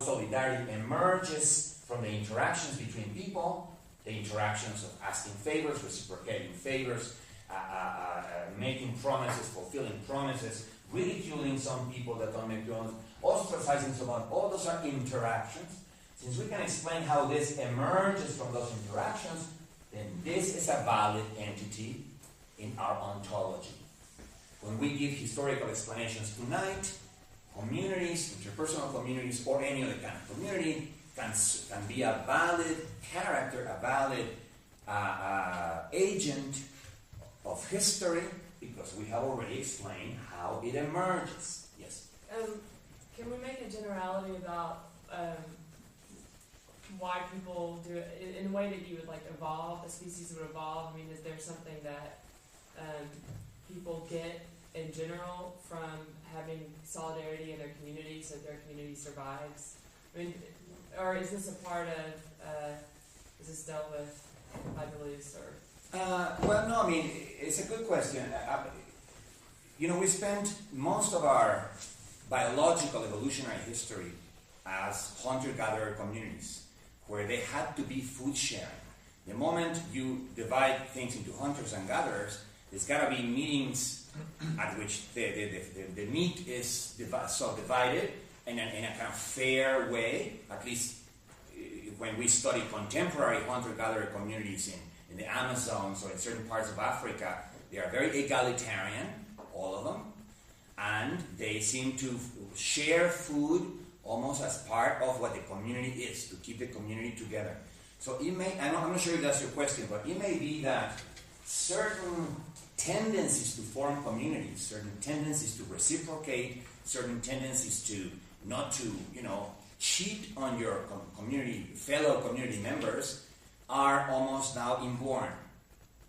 solidarity emerges from the interactions between people, the interactions of asking favors, reciprocating favors, making promises, fulfilling promises, ridiculing some people that don't make promises, ostracizing someone. All those are interactions. Since we can explain how this emerges from those interactions, then this is a valid entity in our ontology. When we give historical explanations tonight, communities, interpersonal communities, or any other kind of community can be a valid character, a valid agent of history, because we have already explained how it emerges. Yes? Can we make a generality about why people do it in a way that you would like evolve, a species would evolve? I mean, is there something that people get in general from having solidarity in their community so their community survives? I mean, or is this a part of, is this dealt with by Deleuze or? Well, no, I mean, it's a good question. We spent most of our biological evolutionary history as hunter-gatherer communities, where they had to be food sharing. The moment you divide things into hunters and gatherers, there's got to be meetings at which the meat is divided in a kind of fair way. At least when we study contemporary hunter-gatherer communities in the Amazons or in certain parts of Africa, they are very egalitarian, all of them, and they seem to share food almost as part of what the community is, to keep the community together. So it may, I'm not sure if that's your question, but it may be that certain tendencies to form communities, certain tendencies to reciprocate, certain tendencies to not to, cheat on your fellow community members are almost now inborn,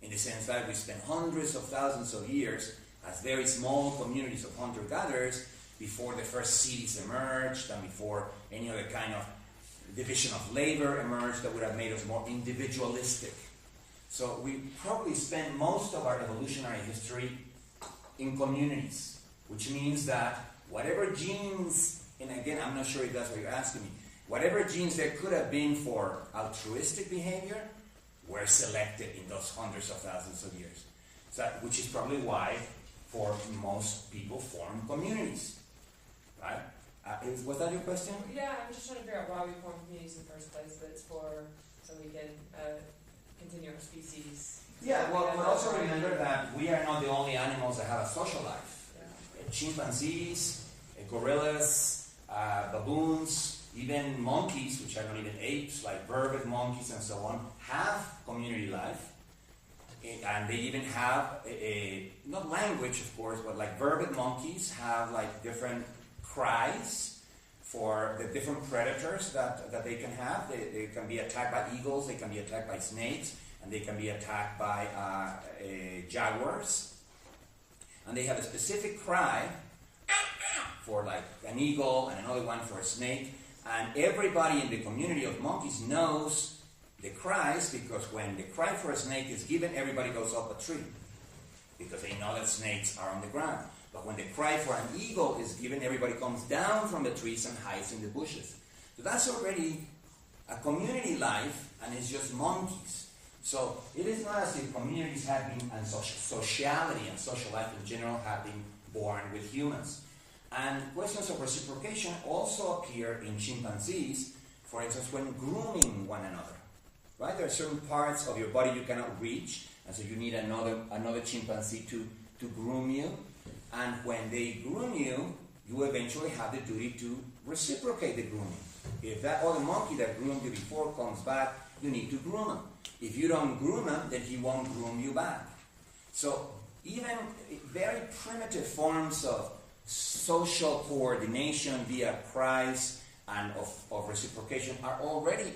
in the sense that we spent hundreds of thousands of years as very small communities of hunter-gatherers before the first cities emerged and before any other kind of division of labor emerged that would have made us more individualistic. So we probably spent most of our evolutionary history in communities, which means that whatever genes, and again, I'm not sure if that's what you're asking me, whatever genes there could have been for altruistic behavior were selected in those hundreds of thousands of years. So, which is probably why, for most people, form communities. Right? Was that your question? Yeah, I'm just trying to figure out why we form communities in the first place, but it's so we can continue our species. Yeah, well, but also remember that we are not the only animals that have a social life. Yeah. Chimpanzees, gorillas, baboons, even monkeys, which are not even apes, like vervet monkeys and so on, have community life. And they even have not language, of course, but like vervet monkeys have like different cries for the different predators that they can have. They can be attacked by eagles, they can be attacked by snakes, and they can be attacked by jaguars. And they have a specific cry for like an eagle and another one for a snake. And everybody in the community of monkeys knows the cries, because when the cry for a snake is given, everybody goes up a tree, because they know that snakes are on the ground. But when the cry for an eagle is given, everybody comes down from the trees and hides in the bushes. So that's already a community life, and it's just monkeys. So it is not as if communities have been, and sociality and social life in general have been born with humans. And questions of reciprocation also appear in chimpanzees, for instance, when grooming one another. Right? There are certain parts of your body you cannot reach, and so you need another chimpanzee to groom you. And when they groom you, you eventually have the duty to reciprocate the grooming. If that other monkey that groomed you before comes back, you need to groom him. If you don't groom him, then he won't groom you back. So even very primitive forms of social coordination via cries and of reciprocation are already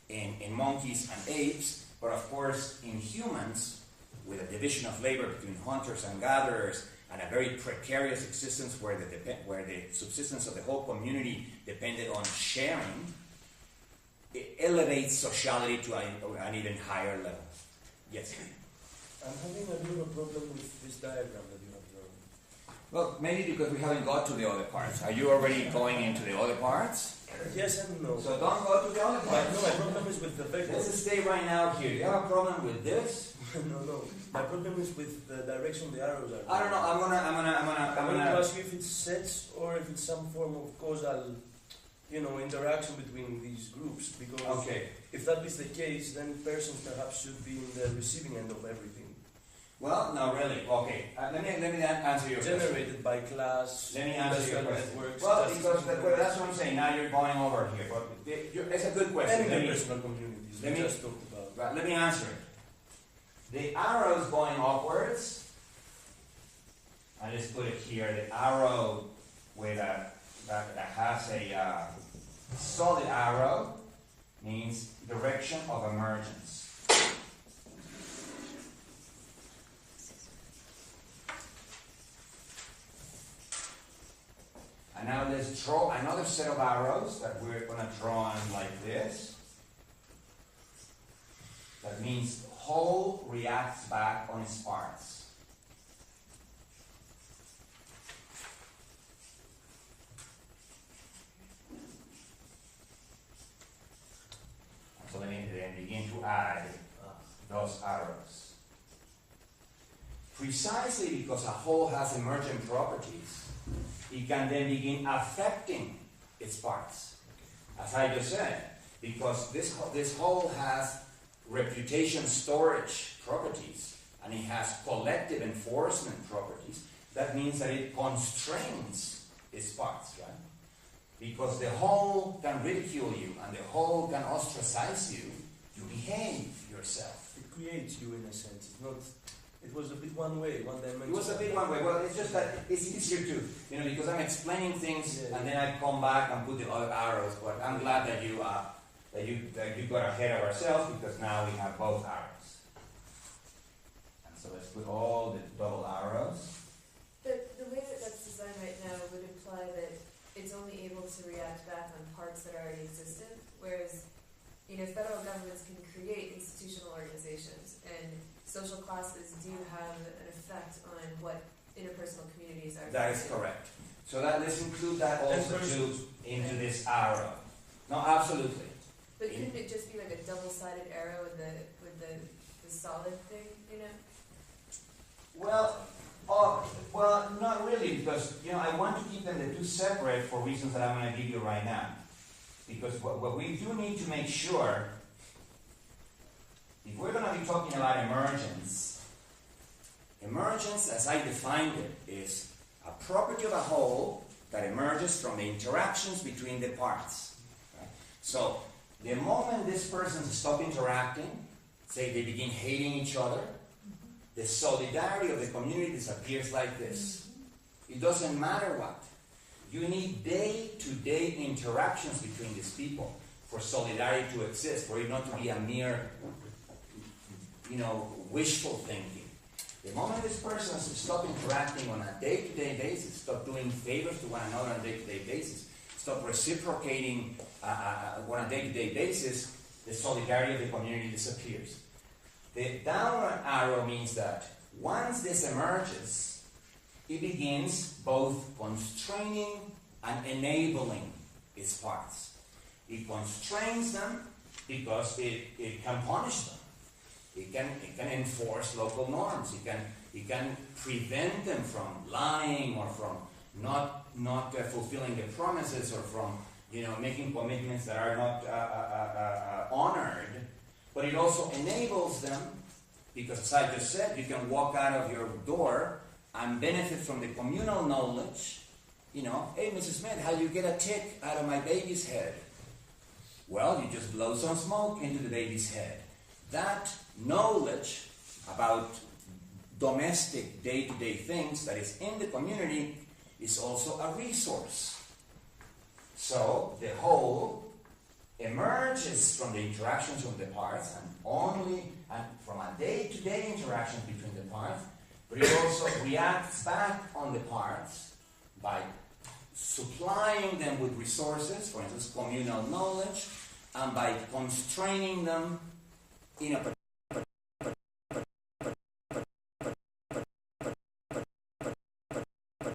in monkeys and apes, but of course in humans, with a division of labor between hunters and gatherers, and a very precarious existence where the subsistence of the whole community depended on sharing, it elevates sociality to an even higher level. Yes? I'm having a bit of a problem with this diagram that you have drawn. Well, maybe because we haven't got to the other parts. Are you already going into the other parts? Yes and no. So don't go to the other parts. No, my problem is with the vector. Let's stay right now here. Do you have a problem with this? No. My problem is with the direction the arrows are. I don't know. I'm going to ask you if it's sets or if it's some form of causal, interaction between these groups. Because if that is the case, then persons perhaps should be in the receiving end of everything. Well, no, really. Okay. Let me answer your question. Generated by class. Let me answer your question. Networks, well, because that's what I'm saying. Now you're going over here. But it's a good question. And personal communities. We just talked about. Right, let me answer it. The arrows going upwards. I just put it here. The arrow with that has a solid arrow means direction of emergence. And now let's draw another set of arrows that we're going to draw in like this. That means the whole reacts back on its parts. So let me then begin to add those arrows. Precisely because a whole has emergent properties, it can then begin affecting its parts. As I just said, because this whole has reputation storage properties, and it has collective enforcement properties, that means that it constrains its parts, right? Because the whole can ridicule you, and the whole can ostracize you, you behave yourself. It creates you in a sense. It's not... It was a bit one way, one dimension. It was a bit one way. Well, it's just that it's easier to, because I'm explaining things and then I come back and put the other arrows. But I'm glad that you got ahead of ourselves, because now we have both arrows. And so let's put all the double arrows. The way that that's designed right now would imply that it's only able to react back on parts that are already existent, whereas federal governments can create institutional organizations, and social classes do have an effect on what interpersonal communities are. That is correct. So let's include that also into this arrow. No, absolutely. But couldn't it just be like a double-sided arrow with the solid thing, Well, not really, because I want to keep them the two separate for reasons that I'm going to give you right now. Because what we do need to make sure, if we're going to be talking about emergence, as I defined it, is a property of a whole that emerges from the interactions between the parts. Right? So, the moment this person stops interacting, say they begin hating each other, the solidarity of the community disappears like this. It doesn't matter what. You need day-to-day interactions between these people for solidarity to exist, for it not to be a mere, wishful thinking. The moment this person stops interacting on a day-to-day basis, stop doing favors to one another on a day-to-day basis, stop reciprocating on a day-to-day basis, the solidarity of the community disappears. The downward arrow means that once this emerges, it begins both constraining and enabling its parts. It constrains them because it can punish them. It can enforce local norms. It can prevent them from lying or from not fulfilling their promises or from making commitments that are not honored. But it also enables them because, as I just said, you can walk out of your door and benefit from the communal knowledge. Hey, Mrs. Smith, how do you get a tick out of my baby's head? Well, you just blow some smoke into the baby's head. That knowledge about domestic day-to-day things that is in the community is also a resource. So the whole emerges from the interactions of the parts and from a day-to-day interaction between the parts, but it also reacts back on the parts by supplying them with resources, for instance, communal knowledge, and by constraining them in a particular